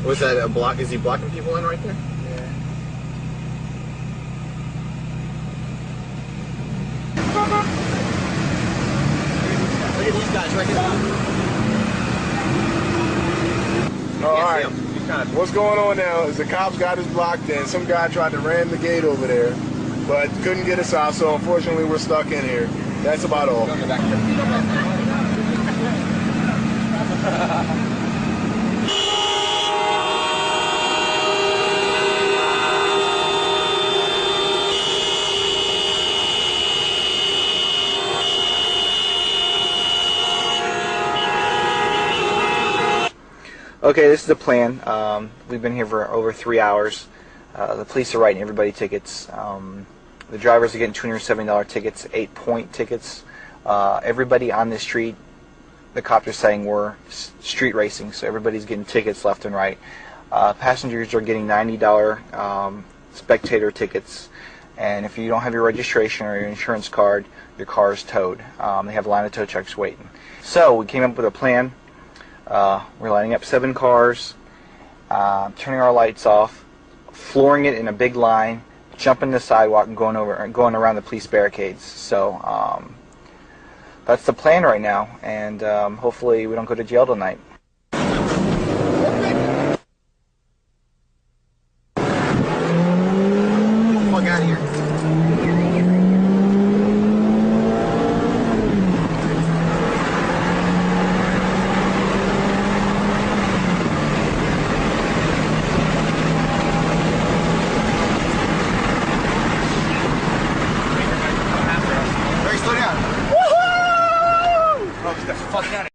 Was that a block? Is he blocking people in right there? Yeah. Look at these guys right here. All right. What's going on now is the cops got us blocked in. Some guy tried to ram the gate over there, but couldn't get us out, so unfortunately we're stuck in here. That's about all. Okay, this is the plan. We've been here for over 3 hours. The police are writing everybody tickets. The drivers are getting $270 tickets, 8-point tickets. Everybody on this street, the cops are saying we're street racing, so everybody's getting tickets left and right. Passengers are getting $90 spectator tickets, and if you don't have your registration or your insurance card, your car is towed. They have a line of tow trucks waiting. So we came up with a plan. We're lining up 7 cars, turning our lights off, flooring it in a big line, jumping the sidewalk and going around the police barricades. So that's the plan right now, and hopefully we don't go to jail tonight.